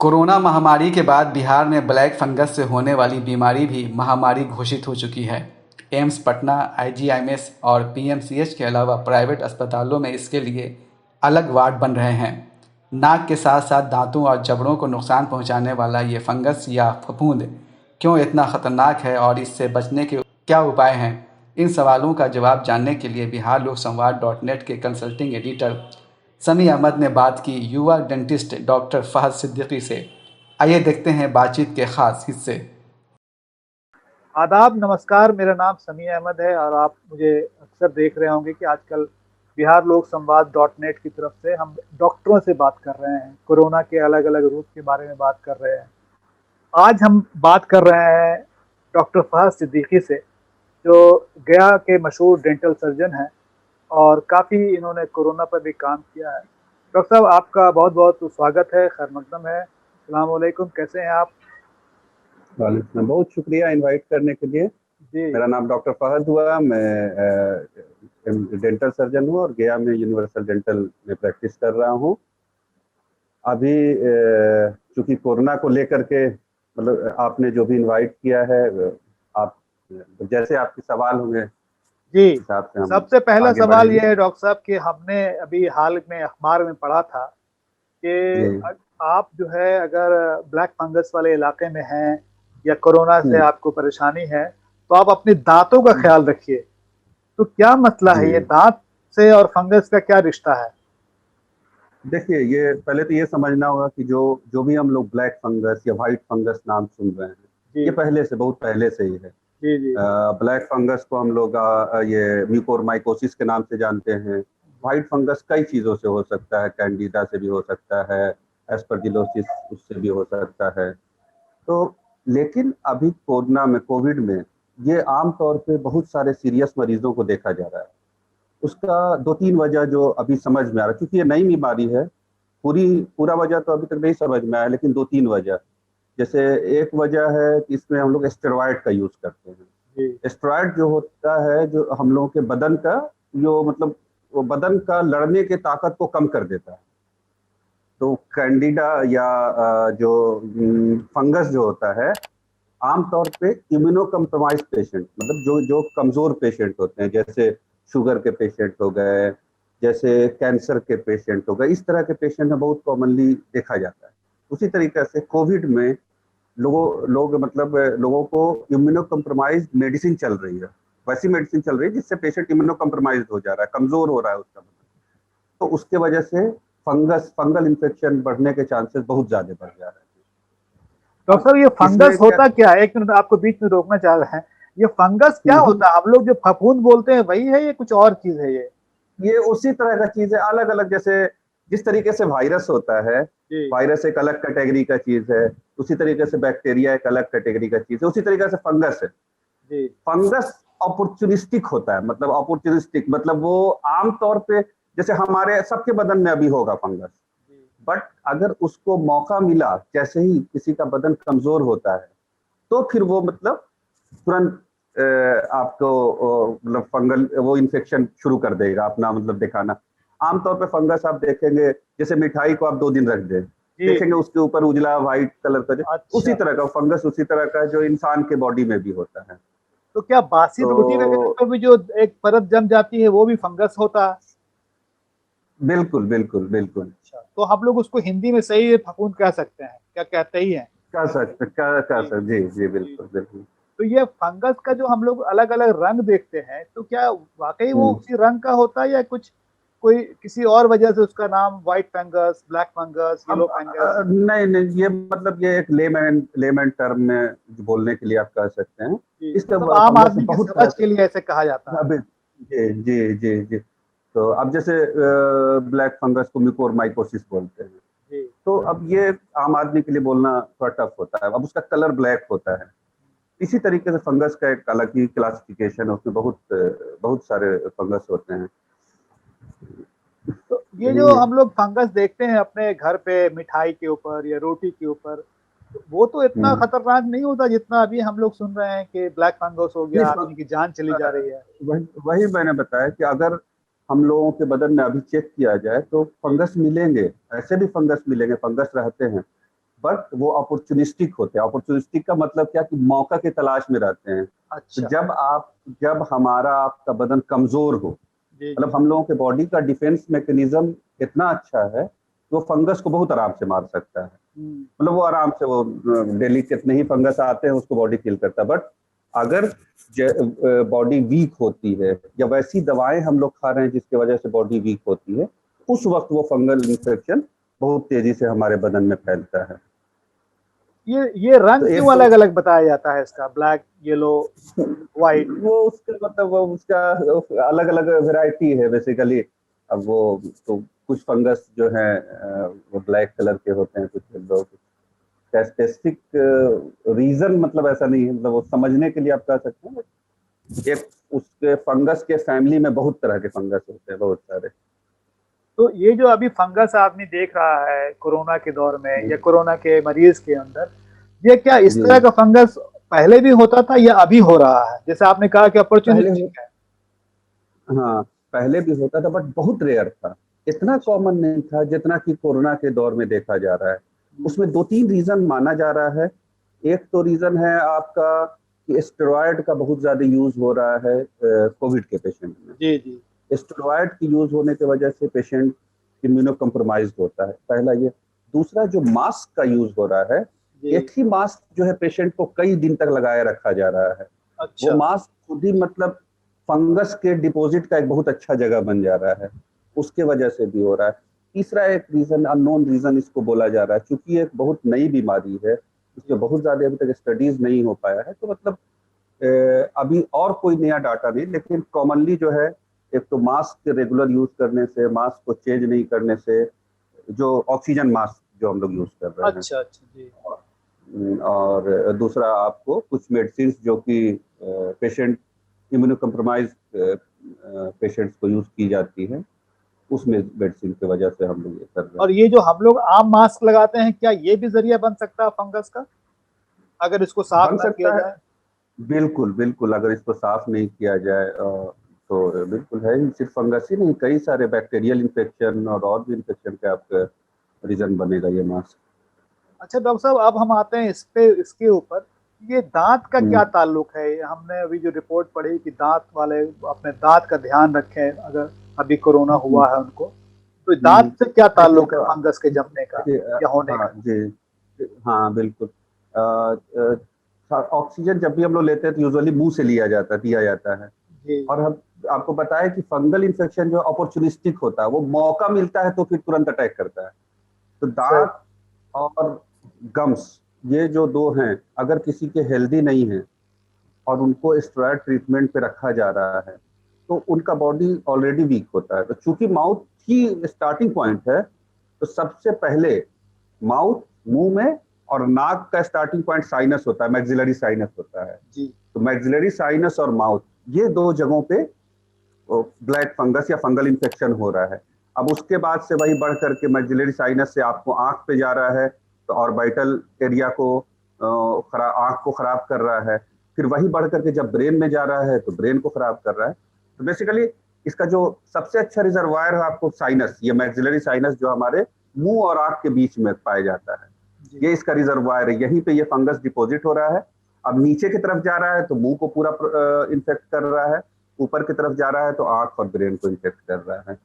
Corona महामारी के बाद बिहार में ब्लैक फंगस से होने वाली बीमारी भी महामारी घोषित हो चुकी है। एम्स पटना, आईजीआईएमएस और पीएमसीएच के अलावा प्राइवेट अस्पतालों में इसके लिए अलग वार्ड बन रहे हैं। नाक के साथ साथ दांतों और जबड़ों को नुकसान पहुंचाने वाला ये फंगस या फफूंद क्यों इतना खतरनाक है और इससे बचने के क्या उपाय हैं? इन सवालों का जवाब जानने के लिए बिहार लोक संवाद .नेट के कंसल्टिंग एडिटर समी अहमद ने बात की युवा डेंटिस्ट डॉक्टर फहद सिद्दीकी से। आइए देखते हैं बातचीत के खास हिस्से। आदाब, नमस्कार। मेरा नाम समी अहमद है और आप मुझे अक्सर देख रहे होंगे कि आजकल बिहार लोक संवाद .नेट की तरफ से हम डॉक्टरों से बात कर रहे हैं, कोरोना के अलग अलग रूप के बारे में बात कर रहे हैं। आज हम बात कर रहे हैं डॉक्टर फहद सिद्दीकी से, जो गया के मशहूर डेंटल सर्जन हैं और काफ़ी इन्होंने कोरोना पर भी काम किया है। डॉक्टर साहब, आपका बहुत बहुत स्वागत है, खैर मकदम है। अस्सलाम वालेकुम, कैसे हैं आप? वालेकुम, बहुत शुक्रिया इनवाइट करने के लिए। जी, मेरा नाम डॉक्टर फहद हुआ। मैं डेंटल सर्जन हूँ और गया में यूनिवर्सल डेंटल में प्रैक्टिस कर रहा हूँ। अभी चूंकि कोरोना को लेकर के मतलब आपने जो भी इनवाइट किया है, आप जैसे आपके सवाल होंगे जी। हिसाब से हम सबसे पहला आगे सवाल बढ़ेंगे। ये है डॉक्टर साहब कि हमने अभी हाल में अखबार में पढ़ा था कि जी। आप जो है अगर ब्लैक फंगस वाले इलाके में हैं या कोरोना से आपको परेशानी है तो आप अपने दांतों का ख्याल रखिए। तो क्या मसला है, ये जी, दांत से और फंगस का क्या रिश्ता है? देखिए, ये पहले तो ये समझना होगा कि जो जो भी हम लोग ब्लैक फंगस या वाइट फंगस नाम सुन रहे हैं, जी ये पहले से बहुत पहले से ही है। जी जी ब्लैक फंगस को हम लोग ये म्यूकोरमाइकोसिस के नाम से जानते हैं। वाइट फंगस कई चीज़ों से हो सकता है, कैंडिडा से भी हो सकता है, एस्परजिलोसिस उससे भी हो सकता है। तो लेकिन अभी कोरोना में, कोविड में, ये आम तौर पे बहुत सारे सीरियस मरीजों को देखा जा रहा है। उसका 2-3 वजह जो अभी समझ में आ रहा है, क्योंकि ये नई बीमारी है। पूरा वजह तो अभी तक नहीं समझ में आया, लेकिन 2-3 वजह। जैसे एक वजह है कि इसमें हम लोग स्टेरॉयड का यूज़ करते हैं। जी स्टेरॉयड जो होता है, जो हम लोगों के बदन का, जो मतलब वो बदन का लड़ने के ताकत को कम कर देता है। तो कैंडिडा या जो फंगस जो होता है, आमतौर पे इम्यूनो कम्प्रोमाइज पेशेंट, मतलब जो जो कमज़ोर पेशेंट होते हैं, जैसे शुगर के पेशेंट हो गए, जैसे कैंसर के पेशेंट हो गए, इस तरह के पेशेंट में बहुत कॉमनली देखा जाता है। उसी तरीके से कोविड में लोगों को इम्यूनो कम्प्रोमाइज मेडिसिन चल रही है, वैसी मेडिसिन चल रही है जिससे पेशेंट इम्यूनो कम्प्रोमाइज हो जा रहा है, कमजोर हो रहा है उसका बदन। तो उसके वजह से फंगल इन्फेक्शन बढ़ने के चांसेस बहुत ज्यादा बढ़ जा रहे हैं। डॉक्टर साहब, ये अब फंगस इसमें क्या, होता क्या है? एक मिनट, आपको बीच में रोकना चाह रहे हैं। ये फंगस क्या होता है? हम लोग जो फफूंद बोलते हैं वही है, ये कुछ और चीज है ये उसी तरह का चीज है, अलग अलग। जैसे जिस तरीके से वायरस होता है, जी वायरस एक अलग कैटेगरी का चीज है, उसी तरीके से बैक्टीरिया एक अलग कैटेगरी का चीज है, उसी तरीके से फंगस है। जी फंगस अपॉर्चुनिस्टिक होता है, मतलब अपॉर्चुनिस्टिक मतलब वो आम तौर पे जैसे हमारे सबके बदन में अभी होगा फंगस, जी बट अगर उसको मौका मिला, जैसे ही किसी का बदन कमजोर होता है, तो फिर वो मतलब तुरंत आपको मतलब फंगल वो इन्फेक्शन शुरू कर देगा अपना मतलब दिखाना। आमतौर पे फंगस आप देखेंगे, जैसे मिठाई को आप 2 दिन रख दें, जी देखेंगे जी। उसके ऊपर उजला व्हाइट कलर का जो, उसी अच्छा, तरह का फंगस, उसी तरह का जो इंसान के बॉडी में भी होता है। तो क्या बासी रोटी वगैरह तो पर भी जो एक परत जम जाती है वो भी फंगस होता है? बिल्कुल बिल्कुल बिल्कुल। अच्छा, तो हम लोग उसको हिंदी में सही फफूंद कह सकते हैं, क्या कहते ही हैं? कह जी सकते, जी जी, जी। बिल्कुल बिल्कुल। तो ये फंगस का जो हम लोग अलग अलग रंग देखते हैं, तो क्या वाकई वो हम्म। उसी रंग का होता है या कुछ कोई किसी और वजह से उसका नाम white fungus, black fungus, yellow अब फंगस? नहीं नहीं, ये मतलब ये एक लेमैन टर्म में बोलने के लिए आप कह सकते हैं। जी, इसके मतलब आम फंगस में आदमी की बहुत समझ तरह के के, लिए ऐसे कहा जाता है। अभी जी जी जी जी। तो अब जैसे ब्लैक फंगस को म्यूकोरमाइकोसिस बोलते हैं। जी तो अब ये आम आदमी के लिए बोलना थोड़ा टफ होता है, अब उसका कलर ब्लैक होता है। इसी तरीके से फंगस का एक अलग ही क्लासिफिकेशन है, उसमें बहुत सारे फंगस होते हैं। तो ये जो यही है। हम लोग फंगस देखते हैं अपने घर पे मिठाई के ऊपर या रोटी के ऊपर, तो वो तो इतना हम्म। खतरनाक नहीं होता जितना अभी हम लोग सुन रहे हैं कि ब्लैक फंगस हो नहीं, गया, आदमी की जान चली जा रही है। वही मैंने बताया कि अगर हम लोगों के बदन में अभी चेक किया जाए तो जी फंगस मिलेंगे, ऐसे भी फंगस मिलेंगे, फंगस रहते हैं। बट वो अपॉर्चुनिस्टिक होते हैं। अपॉर्चुनिस्टिक का मतलब क्या कि मौका की तलाश में रहते हैं। तो अच्छा। जब हमारा आपका बदन कमजोर हो, जी जी। मतलब हम लोगों के बॉडी का डिफेंस मैकेनिज्म इतना अच्छा है, वो फंगस को बहुत आराम से मार सकता है। मतलब वो आराम से, वो डेली कितने ही फंगस आते हैं उसको बॉडी किल करता है। बट अगर बॉडी वीक होती है या वैसी दवाएं हम लोग खा रहे हैं जिसकी वजह से बॉडी वीक होती है, उस वक्त वो फंगल इन्फेक्शन बहुत तेजी से हमारे बदन में फैलता है। ये रंग तो एक क्यों तो अलग अलग बताया जाता है इसका, ब्लैक, येलो, व्हाइट? वो उसका मतलब वो उसका अलग अलग वैरायटी है बेसिकली। अब वो तो कुछ फंगस जो है वो ब्लैक कलर के होते हैं, कुछ येलो, का स्पेसिफिक रीजन मतलब ऐसा नहीं है। मतलब वो समझने के लिए आप कह सकते हैं, एक उसके फंगस के फैमिली में बहुत तरह के फंगस होते हैं, बहुत सारे। तो ये जो अभी फंगस आदमी देख रहा है कोरोना के दौर में या कोरोना के मरीज के अंदर, ये क्या इस जी, तरह का फंगस पहले भी होता था या अभी हो रहा है? जैसे आपने कहा कि पहले अपॉर्चुनिस्टिक है। हाँ, पहले भी होता था बट बहुत रेयर था। इतना कॉमन नहीं था जितना कि कोरोना के दौर में देखा जा रहा है। उसमें दो तीन रीजन माना जा रहा है। एक तो रीजन है आपका कि स्टेरॉयड का बहुत ज्यादा यूज हो रहा है कोविड के पेशेंट में। जी जी स्टेरॉयड की यूज होने की वजह से पेशेंट इम्यूनो कम्प्रोमाइज होता है, पहला ये। दूसरा, जो मास्क का यूज हो रहा है, जी। एक ही मास्क जो है पेशेंट को कई दिन तक लगाए रखा जा रहा है। वो अच्छा। मास्क खुद ही मतलब फंगस के डिपॉजिट का एक बहुत अच्छा जगह बन जा रहा है, उसके वजह से भी हो रहा है। तीसरा एक रीजन, अननोन रीजन इसको बोला जा रहा है, क्योंकि एक बहुत नई बीमारी है, इस पर बहुत ज्यादा अभी तक स्टडीज नहीं हो पाया है। तो मतलब अभी और कोई नया डाटा नहीं, लेकिन कॉमनली जो है, एक तो मास्क के रेगुलर यूज करने से, मास्क को चेंज नहीं करने से, जो ऑक्सीजन मास्क जो हम लोग यूज कर रहे हैं, अच्छा अच्छा। जी। और दूसरा आपको कुछ मेडिसिन जो कि पेशेंट इम्यूनो कम्प्रोमाइज पेशेंट्स को यूज की जाती है, उसमें मेडिसिन की वजह से हम लोग ये कर रहे और हैं। ये जो हम लोग आम मास्क लगाते हैं, क्या ये भी जरिया बन सकता है फंगस का, अगर इसको साफ बन ना किया सकता है, जाए? बिल्कुल बिल्कुल। अगर इसको साफ नहीं किया जाए तो बिल्कुल है ही। सिर्फ फंगस ही नहीं, कई सारे बैक्टीरियल इन्फेक्शन और भी इन्फेक्शन का आपका रीजन बनेगा ये मास्क। अच्छा डॉक्टर साहब, अब हम आते हैं इसके ऊपर, ये दांत का क्या ताल्लुक है? हमने अभी जो रिपोर्ट पढ़ी कि दांत वाले अपने दांत का ध्यान रखें, अगर अभी कोरोना हुआ है उनको, तो दांत से क्या देखिए ताल्लुक है तो फंगस के जमने का देखिए या होने हाँ का? जी, हाँ बिल्कुल। ऑक्सीजन जब भी हम लोग लेते हैं तो यूजुअली मुंह से दिया जाता है। जी। और हम आपको बताया कि फंगल इन्फेक्शन जो अपॉर्चुनिस्टिक होता है, वो मौका मिलता है तो फिर तुरंत अटैक करता है। तो सही। दांत और गम्स, ये जो दो हैं, अगर किसी के हेल्दी नहीं है और उनको स्टेरॉयड ट्रीटमेंट पे रखा जा रहा है, तो उनका बॉडी ऑलरेडी वीक होता है। तो चूंकि माउथ ही स्टार्टिंग पॉइंट है, तो सबसे पहले माउथ, मुंह में, और नाक का स्टार्टिंग पॉइंट साइनस होता है, मैक्सिलरी साइनस होता है। जी। तो मैक्सिलरी साइनस और माउथ, ये दो जगहों पे ब्लैक फंगस या फंगल इन्फेक्शन हो रहा है। अब उसके बाद से वही बढ़ करके मैक्सिलरी साइनस से आपको आंख पे जा रहा है, तो ऑर्बिटल एरिया को आंख को खराब कर रहा है। फिर वही बढ़ करके जब ब्रेन में जा रहा है तो ब्रेन को खराब कर रहा है। तो बेसिकली इसका जो सबसे अच्छा रिजर्वायर है आपको साइनस, ये मैक्सिलरी साइनस जो हमारे मुंह और आंख के बीच में पाया जाता है, जी। ये इसका रिजर्वायर है। यहीं पे ये फंगस डिपॉजिट हो रहा है। अब नीचे की तरफ जा रहा है तो मुंह को पूरा इन्फेक्ट कर रहा है, ऊपर की तरफ जा रहा है तो आंख और ब्रेन को इन्फेक्ट कर रहा है।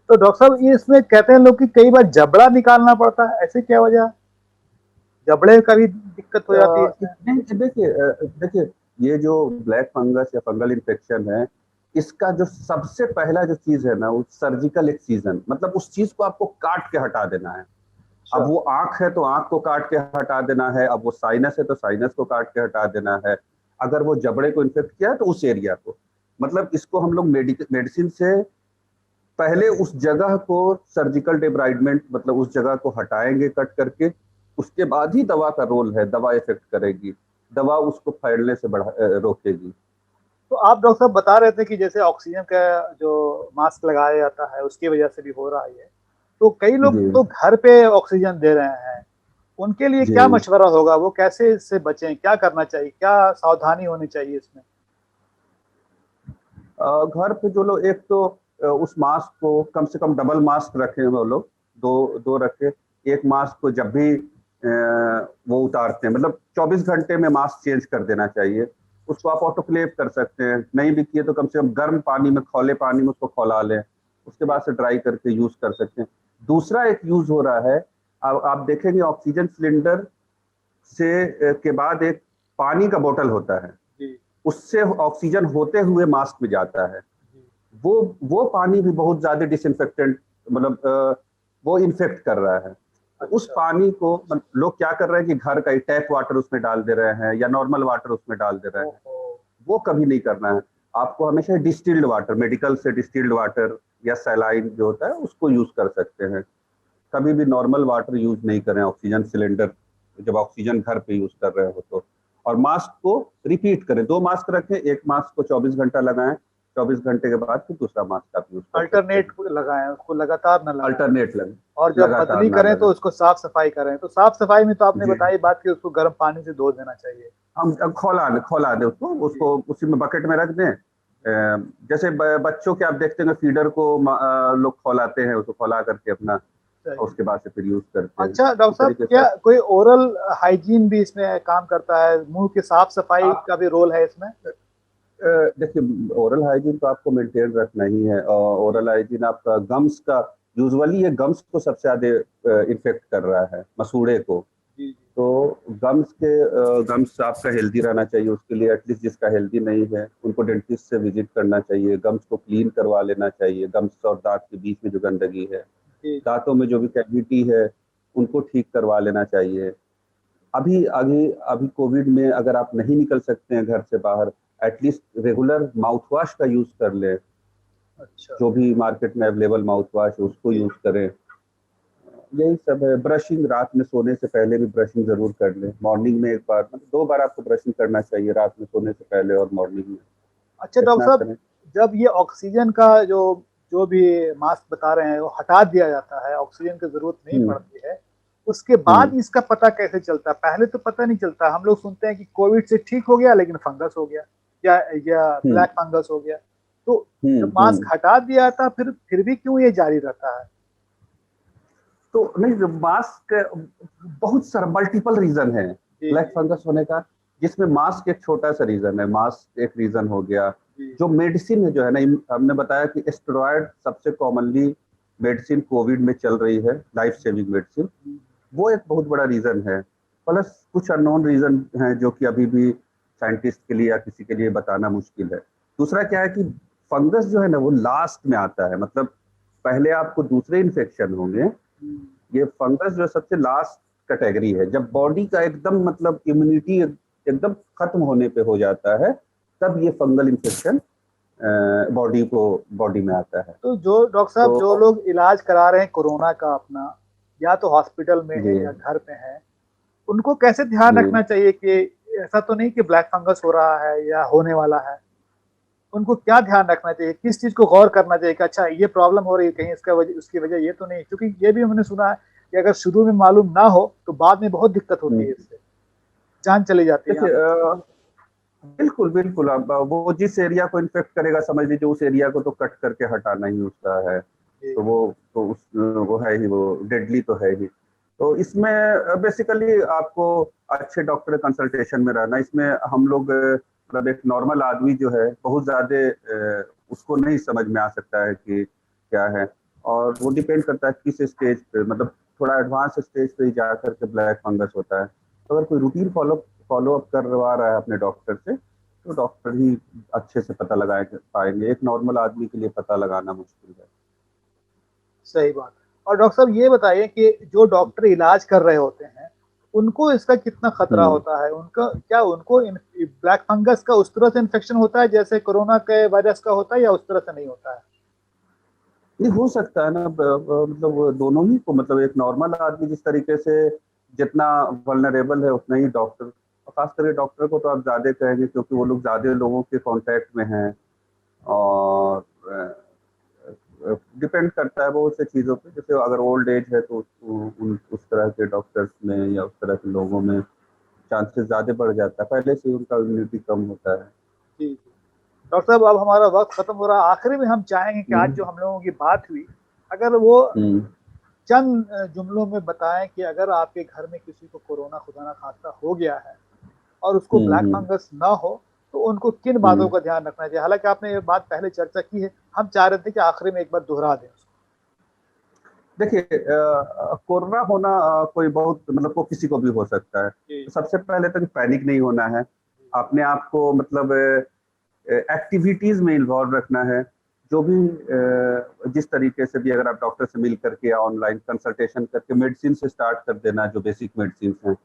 तो डॉक्टर साहब, ये इसमें कहते हैं लोग कि कई बार जबड़ा निकालना पड़ता है, ऐसे क्या वजह है? जबड़े का भी दिक्कत हो जाती है इसमें? देखिए, ये जो ब्लैक फंगस या फंगल इन्फेक्शन है, इसका जो सबसे पहला जो चीज है ना, वो सर्जिकल एक्सीजन, मतलब उस चीज को आपको काट के हटा देना है। अच्छा। अब वो आंख है तो आंख को काट के हटा देना है, अब वो साइनस है तो साइनस को काट के हटा देना है, अगर वो जबड़े को इन्फेक्ट किया है तो उस एरिया को। मतलब इसको हम लोग मेडिसिन से पहले उस जगह को सर्जिकल डिब्राइडमेंट, मतलब उस जगह को हटाएंगे कट करके, उसके बाद ही दवा का रोल है, दवा इफेक्ट करेगी, दवा उसको फैलने से रोकेगी। तो आप डॉक्टर साहब बता रहे थे कि जैसे ऑक्सीजन का जो मास्क लगाया जाता है उसकी वजह से भी हो रहा है, तो कई लोग जी तो घर पे ऑक्सीजन दे रहे हैं, उनके लिए जी। क्या मशवरा होगा? वो कैसे इससे बचें, क्या करना चाहिए, क्या सावधानी होनी चाहिए इसमें? घर पे जो लोग, एक तो उस मास्क को कम से कम डबल मास्क रखें, वो लोग दो दो रखें। एक मास्क को जब भी वो उतारते हैं, मतलब 24 घंटे में मास्क चेंज कर देना चाहिए। उसको आप ऑटोक्लेव कर सकते हैं, नहीं भी किए तो कम से कम गर्म पानी में, खौले पानी में उसको खौला लें, उसके बाद से ड्राई करके यूज कर सकते हैं। दूसरा एक यूज हो रहा है, आप देखेंगे ऑक्सीजन सिलेंडर से के बाद एक पानी का बोतल होता है, उससे ऑक्सीजन होते हुए मास्क में जाता है। वो पानी भी बहुत ज्यादा डिसइंफेक्टेंट, मतलब वो इन्फेक्ट कर रहा है। उस पानी को लोग क्या कर रहे हैं कि घर का ही टैप वाटर उसमें डाल दे रहे हैं या नॉर्मल वाटर उसमें डाल दे रहे हैं। वो कभी नहीं करना है। आपको हमेशा डिस्टिल्ड वाटर, मेडिकल से डिस्टिल्ड वाटर या सैलाइन जो होता है उसको यूज कर सकते हैं। कभी भी नॉर्मल वाटर यूज नहीं करें ऑक्सीजन सिलेंडर, जब ऑक्सीजन घर पे यूज कर रहे हो तो। और मास्क को रिपीट करें, 2 मास्क रखें, एक मास्क को 24 घंटा लगाएं, 24 घंटे के बाद फिर दूसरा मास्क आप यूज करें। अल्टरनेट लगाएं, उसको लगातार न लगाएं। अल्टरनेट लगाएं और जब बदली करें तो उसको साफ सफाई करें। तो साफ सफाई में तो आपने बताई बात कि उसको गर्म पानी से धो देना चाहिए। हम खौला दे उसको उसी में बकेट में रख दें। जैसे बच्चों के आप देखते हैं फीडर को लोग खौलाते हैं, उसको खौला करके अपना उसके बाद से फिर यूज करते हैं। अच्छा डॉक्टर साहब, क्या कोई ओरल हाइजीन भी इसमें काम करता है? मुंह की साफ सफाई का भी रोल है इसमें? देखिए, ओरल हाइजीन तो आपको मेंटेन रखना ही है। और ओरल हाइजीन आपका गम्स का, यूजुअली ये गम्स को सबसे ज्यादा इन्फेक्ट कर रहा है, मसूड़े को। तो गम्स आपका हेल्दी रहना चाहिए। उसके लिए एटलीस्ट जिसका हेल्दी नहीं है उनको डेंटिस्ट से विजिट करना चाहिए, गम्स को क्लीन करवा लेना चाहिए। गम्स और दांत के बीच में जो गंदगी है, दांतों में जो भी कैविटी है, उनको ठीक करवा लेना चाहिए। अभी कोविड में अगर आप नहीं निकल सकते हैं घर से बाहर, एटलीस्ट रेगुलर माउथ वॉश का यूज कर लें। अच्छा। जो भी मार्केट में अवेलेबल माउथ वॉश है उसको यूज करें। यही सब है। ब्रशिंग, रात में सोने से पहले भी ब्रशिंग जरूर कर लें। मॉर्निंग में एक बार, मतलब 2 बार आपको ब्रशिंग करना चाहिए, रात में सोने से पहले और मॉर्निंग में। अच्छा डॉक्टर साहब, जब ये ऑक्सीजन का जो भी मास्क बता रहे हैं वो हटा दिया जाता है, ऑक्सीजन की जरूरत नहीं पड़ती है, उसके बाद इसका पता कैसे चलता है? पहले तो पता नहीं चलता। हम लोग सुनते हैं कि कोविड से ठीक हो गया लेकिन फंगस हो गया या ब्लैक फंगस हो गया। तो जब मास्क हटा दिया था फिर भी क्यों ये जारी रहता है? तो नहीं, मास्क बहुत सारा मल्टीपल रीजन है ब्लैक फंगस होने का, जिसमें मास्क एक छोटा सा रीजन है। मास्क एक रीजन हो गया। जो मेडिसिन है जो है ना, हमने बताया कि स्टेरॉयड सबसे कॉमनली मेडिसिन कोविड में चल रही है, लाइफ सेविंग मेडिसिन, वो एक बहुत बड़ा रीजन है। प्लस कुछ अननोन रीजन हैं जो कि अभी भी साइंटिस्ट के लिए या किसी के लिए बताना मुश्किल है। दूसरा क्या है कि फंगस जो है ना वो लास्ट में आता है, मतलब पहले आपको दूसरे इन्फेक्शन होंगे। ये फंगस जो सबसे लास्ट कैटेगरी है। जब बॉडी का एकदम, मतलब इम्यूनिटी एकदम खत्म होने पे हो जाता है, तब ये फंगल इन्फेक्शन बॉडी में आता है। तो जो डॉक्टर साहब, जो लोग इलाज करा रहे हैं कोरोना का अपना, या तो हॉस्पिटल में है या घर पे है, उनको कैसे ध्यान रखना चाहिए कि ऐसा तो नहीं कि ब्लैक फंगस हो रहा है या होने वाला है? उनको क्या ध्यान रखना चाहिए? किस चीज को गौर करना चाहिए कि अच्छा ये प्रॉब्लम हो रही है, कहीं उसकी वजह ये तो नहीं? क्योंकि ये भी हमने सुना है कि अगर शुरू में मालूम ना हो तो बाद में बहुत दिक्कत होती है, इससे जान चली जाती है। बिल्कुल बिल्कुल। अब वो जिस एरिया को इन्फेक्ट करेगा, समझ लीजिए उस एरिया को तो कट करके हटाना ही उसका है। तो वो है ही, वो डेडली तो है ही। तो इसमें बेसिकली आपको अच्छे डॉक्टर कंसल्टेशन में रहना। इसमें हम लोग, मतलब एक नॉर्मल आदमी जो है बहुत ज्यादा उसको नहीं समझ में आ सकता है कि क्या है। और वो डिपेंड करता है किस स्टेज पे, मतलब थोड़ा एडवांस स्टेज पे ही जा करके ब्लैक फंगस होता है। तो अगर कोई रूटीन फॉलो अप करवा रहा है अपने डॉक्टर से, तो डॉक्टर ही अच्छे से पता लगा पाएंगे। एक नॉर्मल आदमी के लिए पता लगाना मुश्किल है। सही बात। और डॉक्टर साहब ये बताइए कि जो डॉक्टर इलाज कर रहे होते हैं उनको इसका कितना खतरा होता है? उनको ब्लैक फंगस का उस तरह से इन्फेक्शन होता है जैसे कोरोना के वायरस का होता है, या उस तरह से नहीं होता है? ये हो सकता है ना, मतलब दोनों ही को, मतलब एक नॉर्मल आदमी जिस तरीके से जितना वल्नरेबल है उतना ही डॉक्टर, और खास करके डॉक्टर को तो आप ज्यादा कहेंगे क्योंकि वो लोग ज्यादा लोगों के कांटेक्ट में हैं। और डिपेंड करता है बहुत से चीज़ों पे। जैसे अगर ओल्ड एज है तो उस तरह के डॉक्टर्स में या उस तरह के लोगों में चांसेस ज़्यादा बढ़ जाता है, पहले से उनका इम्यूनिटी कम होता है। जी जी। डॉक्टर साहब, अब हमारा वक्त खत्म हो रहा है। आखिरी में हम चाहेंगे कि आज जो हम लोगों की बात हुई, अगर वो चंद जुमलों में बताएं कि अगर आपके घर में किसी को कोरोना खुदा ना खास्ता हो गया है और उसको ब्लैक हम्म फंगस ना हो, तो उनको किन बातों हम्म का ध्यान रखना चाहिए? हालांकि आपने ये बात पहले चर्चा की है, हम चाह रहे थे कि आखिरी में एक बार दोहरा दें उसको। देखिए, कोरोना होना कोई बहुत मतलब वो किसी को भी हो सकता है। जी। तो सबसे पहले तो पैनिक नहीं होना है। अपने आप को मतलब एक्टिविटीज में इन्वॉल्व रखना है। जो भी जिस तरीके से भी अगर आप डॉक्टर से मिल करके या ऑनलाइन कंसल्टेशन करके मेडिसिन से स्टार्ट कर देना, जो बेसिक मेडिसिन हैं।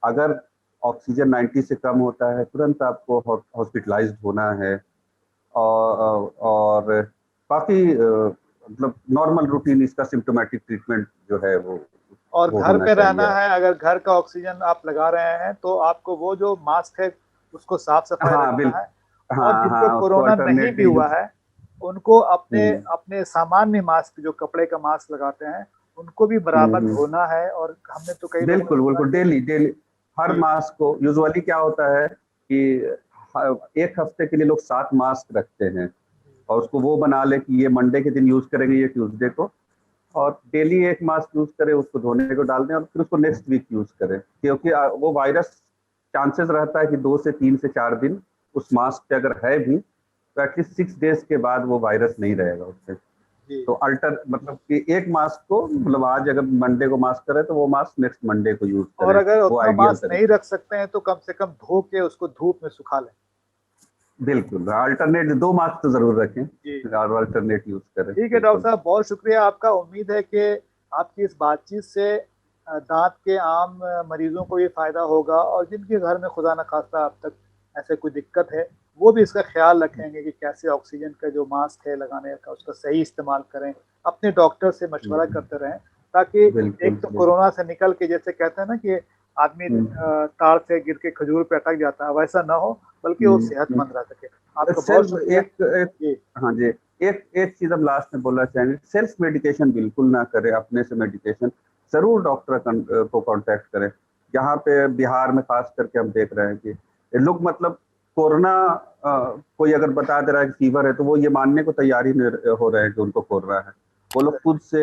अगर ऑक्सीजन 90 से कम होता है, तुरंत आपको हॉस्पिटलाइज्ड होना है। और बाकी मतलब नॉर्मल रूटीन इसका सिम्टोमेटिक ट्रीटमेंट जो है और वो घर होना पे रहना चाहिए। है, अगर घर का ऑक्सीजन आप लगा रहे हैं तो आपको वो जो मास्क है उसको साफ सफाई हाँ रखना है। बिल्कुल, और हाँ जिनको हाँ, उसको कोरोना नहीं अल्टरनेट भी हुआ यूज। है, उनको अपने हम्म अपने सामान्य मास्क, जो कपड़े का मास्क लगाते हैं, उनको भी बराबर हम्म। धोना है। और हमने तो कई लोगों से बिल्कुल सुना बिल्कुल, कि डेली डेली हर जी मास्क को यूजुअली क्या होता है कि एक हफ्ते के लिए लोग 7 मास्क रखते हैं और उसको वो बना ले कि ये मंडे के दिन यूज करेंगे, ये ट्यूसडे को। और डेली एक मास्क यूज करें, उसको धोने को डाल दें और फिर उसको नेक्स्ट वीक यूज करें, क्योंकि वो वायरस चांसेस रहता है कि 2 से 3 से 4 दिन उस मास्क पे अगर है भी तो एटलीस्ट 6 डेज के बाद वो वायरस नहीं रहेगा उससे। जी। तो अल्टर मतलब कि एक मास्क को मतलब आज अगर मंडे को मास्क करें तो वो मास्क नेक्स्ट मंडे को यूज और करें, अगर वो उतना आइडियल मास्क नहीं तरीका। रख सकते हैं तो कम से कम धो के उसको धूप में सुखा लें। बिल्कुल, अल्टरनेट 2 मास्क तो जरूर जी। रखें और अल्टरनेट यूज करें, ठीक है डॉक्टर बिल्कुल। साहब, बहुत शुक्रिया आपका। उम्मीद है कि आपकी इस बातचीत से दांत के आम मरीजों को ये फायदा होगा, और जिनके घर में खुदा न खास्ता अब तक ऐसे कोई दिक्कत है, वो भी इसका ख्याल रखेंगे कि कैसे ऑक्सीजन का जो मास्क है लगाने का उसका सही इस्तेमाल करें। अपने डॉक्टर से मशवरा करते रहें, ताकि बिल्कुल एक तो बिल्कुल। कोरोना से निकल के, जैसे कहते हैं ना कि आदमी ताड़ से गिर के खजूर पे अटक जाता है, वैसा ना हो, बल्कि वो हम्म। सेहतमंद रह सके। आपका बहुत सेल्फ शुक्रिया। एक एक जी हाँ जी, एक एक चीज हम लास्ट में बोलना चाहेंगे, सेल्फ मेडिकेशन बिल्कुल ना करें। अपने से मेडिकेशन जरूर डॉक्टर को कांटेक्ट करें। यहाँ पे बिहार में खास करके हम देख रहे हैं कि ये लोग मतलब कोरोना कोई अगर बता दे रहा है कि फीवर है तो वो ये मानने को तैयार ही नहीं हो रहे हैं कि उनको कोरोना है। वो लोग खुद से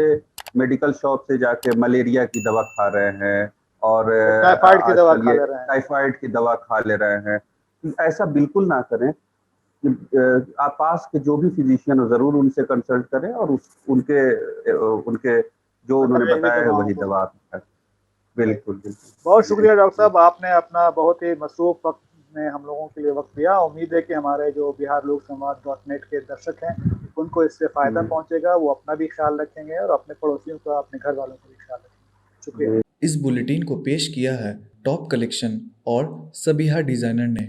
मेडिकल शॉप से जाके मलेरिया की दवा खा रहे हैं और टाइफाइड की दवा आजकल खा ये ले रहे हैं। टाइफाइड की दवा खा ले रहे हैं। ऐसा बिल्कुल ना करें। आप पास के जो भी फिजिशियन हो जरूर उनसे कंसल्ट करें और उनके उनके जो उन्होंने बताई हुई बताया है दवाओं वही को दवा आप खाएं। सही। बिल्कुल बहुत बिल्कुल शुक्रिया डॉक्टर जी। साहब, आपने अपना बहुत ही मसरूफ वक्त में हम लोगों के लिए वक्त दिया। उम्मीद है कि हमारे जो बिहार लोक संवाद .net के दर्शक हैं, उनको इससे फ़ायदा जी, पहुंचेगा। वो अपना भी ख्याल रखेंगे और अपने पड़ोसियों का, अपने घर वालों का भी ख्याल रखेंगे। शुक्रिया। जी। इस बुलेटिन को पेश किया है टॉप कलेक्शन और सबिहा डिजाइनर ने।